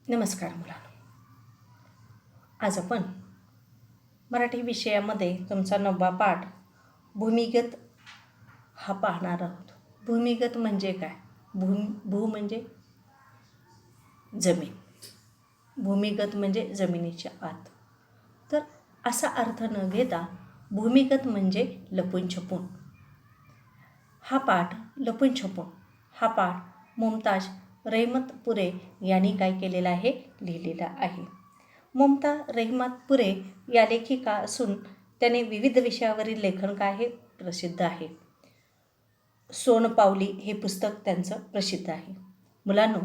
नमस्कार मुलांनो. आज आपण मराठी विषयामध्ये तुमचा 9वा पाठ भूमिगत हा पाहणार आहोत. भूमिगत म्हणजे काय? भू म्हणजे जमीन. भूमिगत म्हणजे जमिनीच्या आत. तर असा अर्थ न घेता भूमिगत म्हणजे लपून छपून. हा पाठ लपून छपून हा पाठ मुमताज रहमतपुरे यांनी काय केलेला आहे? लिहिलेला आहे. मुमताज रहमतपुरे या लेखिका असून त्याने विविध विषयावरील लेखन काय आहे? प्रसिद्ध आहे. सोनपावली हे पुस्तक त्यांचं प्रसिद्ध आहे. मुलांनो,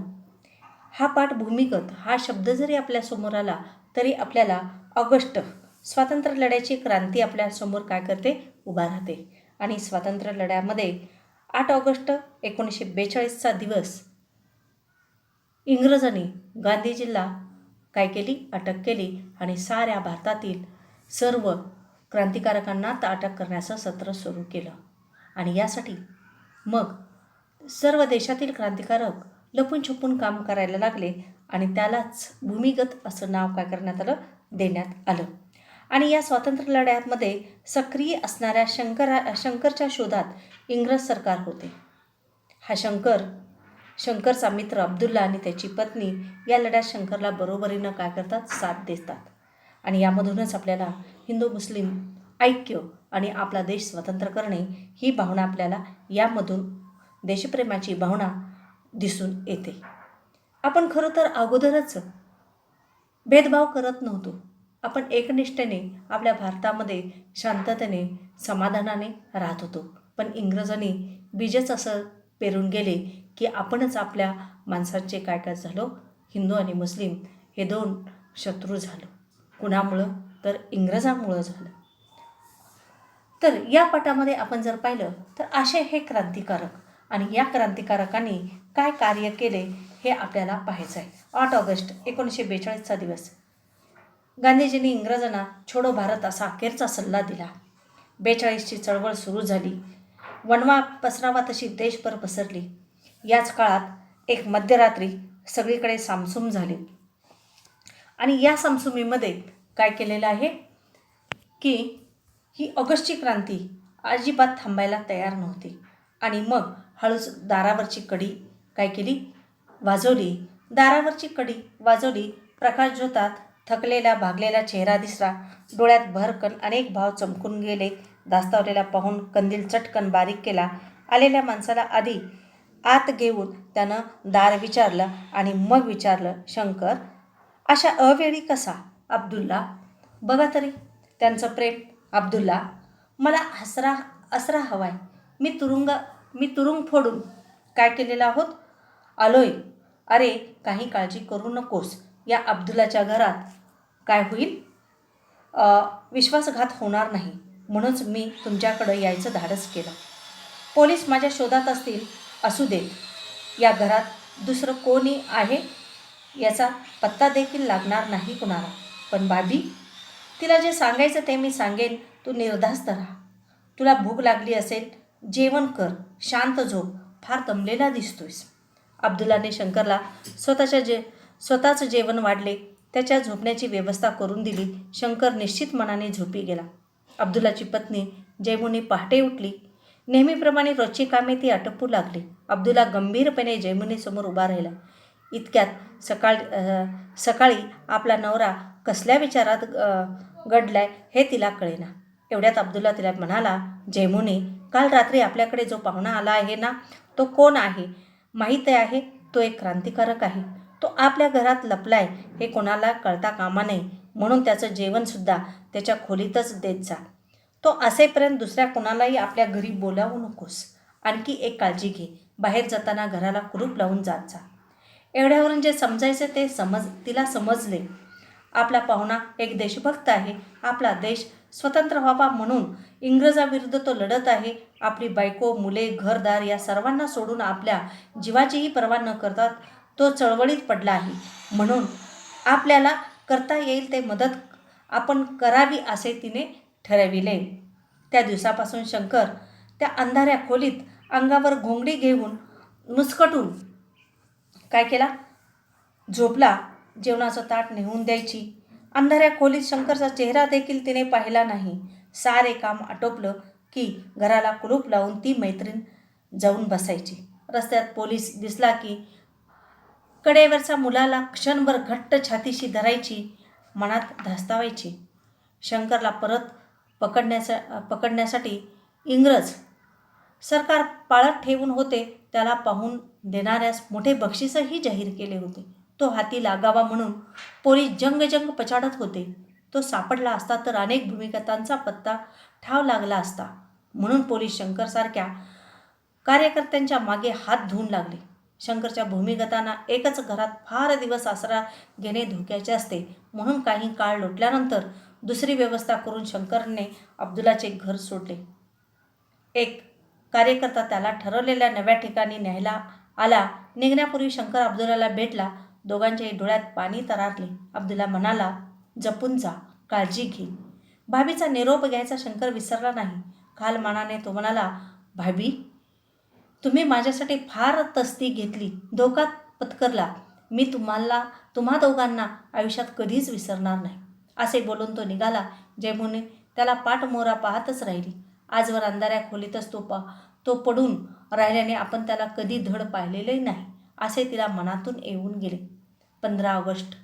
हा पाठ भूमिगत हा शब्द जरी आपल्यासमोर आला तरी आपल्याला ऑगस्ट स्वातंत्र्य लढ्याची क्रांती आपल्यासमोर काय करते? उभा राहते. आणि स्वातंत्र्य लढ्यामध्ये 8 ऑगस्ट 1942चा दिवस इंग्रजांनी गांधीजींना काय केली? अटक केली आणि साऱ्या भारतातील सर्व क्रांतिकारकांना अटक करण्याचं सत्र सुरू केलं. आणि यासाठी मग सर्व देशातील क्रांतिकारक लपून छपून काम करायला लागले आणि त्यालाच भूमिगत असं नाव काय करण्यात आलं? देण्यात आलं. आणि या स्वातंत्र्य लढ्यामध्ये सक्रिय असणाऱ्या शंकरच्या शोधात इंग्रज सरकार होते. हा शंकरचा मित्र अब्दुल्ला आणि त्याची पत्नी या लढ्यात शंकरला बरोबरीनं काय करतात? साथ देतात. आणि यामधूनच आपल्याला हिंदू मुस्लिम ऐक्य आणि आपला देश स्वतंत्र करणे ही भावना आपल्याला यामधून देशप्रेमाची भावना दिसून येते. आपण खरं तर अगोदरच भेदभाव करत नव्हतो. आपण एकनिष्ठेने आपल्या भारतामध्ये शांततेने समाधानाने राहत होतो. पण इंग्रजांनी बीजच असं पेरून गेले की आपणच आपल्या माणसांचे काय काय झालो? हिंदू आणि मुस्लिम हे 2 शत्रू झालो. कुणामुळं? तर इंग्रजांमुळं झालं. तर या पाठामध्ये आपण जर पाहिलं तर असे हे क्रांतिकारक आणि या क्रांतिकारकांनी काय कार्य केले हे आपल्याला पाहायचं आहे. 8 ऑगस्ट 1942चा दिवस गांधीजींनी इंग्रजांना छोडो भारत असा अखेरचा सल्ला दिला. 42ची चळवळ सुरू झाली. वणवा पसरावा तशी देशभर पसरली. याच काळात एक मध्यरात्री सगळीकडे सामसूम झाली. आणि या सामसुमीमध्ये काय केलेलं आहे की ही ऑगस्टची क्रांती अजिबात थांबायला तयार नव्हती. आणि मग हळूच दारावरची कडी काय केली? वाजवली. दारावरची कडी वाजवली. प्रकाश झोतात थकलेला भागलेला चेहरा दिसला. डोळ्यात भरकन अनेक भाव चमकून गेले. दास्तावलेला पाहून कंदील चटकन बारीक केला. आलेल्या माणसाला आधी आत घेऊन त्यानं दार विचारलं आणि मग विचारलं, शंकर अशा अवेळी कसा? अब्दुल्ला बघा तरी त्यांचं प्रेम. अब्दुल्ला मला आसरा हवाय. मी तुरुंग फोडून काय केलेला आहोत? आलोय. अरे काही काळजी करू नकोस. या अब्दुल्लाच्या घरात काय होईल? विश्वासघात होणार नाही म्हणूनच मी तुमच्याकडं यायचं धाडस केलं. पोलीस माझ्या शोधात असू देत. या घरात दुसरं कोणी आहे याचा पत्ता देखील लागणार नाही कुणाला. पण बाबी, तिला जे सांगायचं ते मी सांगेन. तू निर्धास्त राहा. तुला भूक लागली असेल, जेवण कर. शांत झोप. फार दमलेला दिसतोयस. अब्दुल्लाने शंकरला स्वतःचं जेवण वाढले. त्याच्या झोपण्याची व्यवस्था करून दिली. शंकर निश्चित मनाने झोपी गेला. अब्दुल्लाची पत्नी जैमुनी पहाटे उठली. नेहमीप्रमाणे रोजची कामे ती आटोपू लागली. अब्दुल्ला गंभीरपणे जैमुनीसमोर उभा राहिला. इतक्यात सकाळी आपला नवरा कसल्या विचारात गडलाय हे तिला कळेना. एवढ्यात अब्दुल्ला तिला म्हणाला, जैमुनी, काल रात्री आपल्याकडे जो पाहुणा आला आहे ना, तो कोण आहे माहीत आहे? तो एक क्रांतिकारक आहे. तो आपल्या घरात लपलाय हे कोणाला कळता कामा नये म्हणून त्याचं जेवणसुद्धा त्याच्या खोलीतच देत जा. तो असेपर्यंत दुसऱ्या कोणालाही आपल्या घरी बोलावू नकोस. आणखी एक काळजी घे. बाहेर जाताना घराला कुलूप लावून जात जा. एवढ्यावरून जे समजायचे ते तिला समजले. आपला पाहुणा एक देशभक्त आहे. आपला देश स्वतंत्र व्हावा म्हणून इंग्रजाविरुद्ध तो लढत आहे. आपली बायको, मुले, घरदार या सर्वांना सोडून आपल्या जीवाचीही पर्वा न करता तो चळवळीत पडला आहे. म्हणून आपल्याला करता येईल ते मदत आपण करावी असे तिने ठरविले. त्या दिवसापासून शंकर त्या अंधाऱ्या खोलीत अंगावर घोंगडी घेऊन मुस्कटून काय केला? झोपला. जेवणाचं ताट नेऊन द्यायची. अंधाऱ्या खोलीत शंकरचा चेहरा देखील तिने पाहिला नाही. सारे काम आटोपलं की घराला कुलूप लावून ती मैत्रीण जाऊन बसायची. रस्त्यात पोलीस दिसला की कडेवरचा मुलाला क्षणभर घट्ट छातीशी धरायची, मनात धास्तावायची. शंकरला परत पकडण्यासाठी इंग्रज सरकार पाळत ठेवून होते. त्याला पाहून देणाऱ्यास मोठे बक्षीसही जाहीर केले होते. तो हाती लागावा म्हणून पोलीस जंग पछाडत होते. तो सापडला असता तर अनेक भूमिगतांचा पत्ता ठाव लागला असता. म्हणून पोलीस शंकरसारख्या कार्यकर्त्यांच्या मागे हात धुवून लागले. शंकरच्या भूमिगतांना एकच घरात फार दिवस आसरा घेणे धोक्याचे असते. म्हणून काही काळ लोटल्यानंतर दुसरी व्यवस्था करून शंकरने अब्दुल्लाचे घर सोडले. एक कार्यकर्ता त्याला ठरवलेल्या नव्या ठिकाणी न्यायला आला. निघण्यापूर्वी शंकर अब्दुल्लाला भेटला. दोघांच्याही डोळ्यात पाणी तरारले. अब्दुल्ला म्हणाला, जपून जा, काळजी घे. भाभीचा निरोप घ्यायचा शंकर विसरला नाही. खालमानाने तो म्हणाला, भाभी, तुम्ही माझ्यासाठी फार तस्ती घेतली, धोका पत्करला. मी तुम्हा दोघांना आयुष्यात कधीच विसरणार नाही. असे बोलून तो निघाला. जयमुने त्याला पाठमोरा पाहतच राहिली. आजवर अंधाऱ्या खोलीतच तो पडून राहिल्याने आपण त्याला कधी धड पाहिलेले नाही असे तिला मनातून येऊन गेले. 15 ऑगस्ट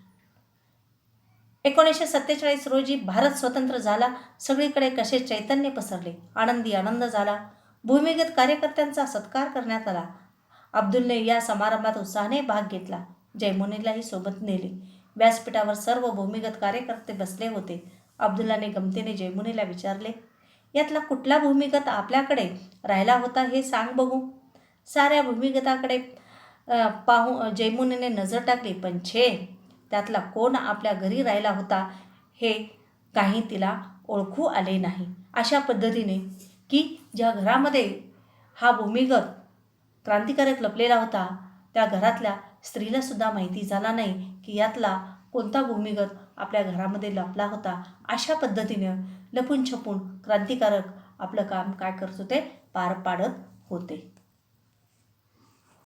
1947 रोजी भारत स्वतंत्र झाला. सगळीकडे कसे चैतन्य पसरले. आनंदी आनंद झाला. भूमिगत कार्यकर्त्यांचा सत्कार करण्यात आला. अब्दुलने या समारंभात उत्साहाने भाग घेतला. जयमुनीलाही सोबत नेले. व्यासपीठावर सर्व भूमिगत कार्यकर्ते बसले होते. अब्दुल्लाने गमतीने जयमुनीला विचारले, यातला कुठला भूमिगत आपल्याकडे राहिला होता हे सांग बघू. साऱ्या भूमिगताकडे पाहून जयमुनीने नजर टाकली, पण छे, त्यातला कोण आपल्या घरी राहिला होता हे काही तिला ओळखू आले नाही. अशा पद्धतीने की ज्या घरामध्ये हा भूमिगत क्रांतिकारक लपलेला होता त्या घरातल्या स्त्रीला सुद्धा माहिती झाला नाही की यातला कोणता भूमिगत आपल्या घरामध्ये लपला होता. अशा पद्धतीने लपून छपून क्रांतिकारक आपलं काम काय करत होते, पार पाडत होते.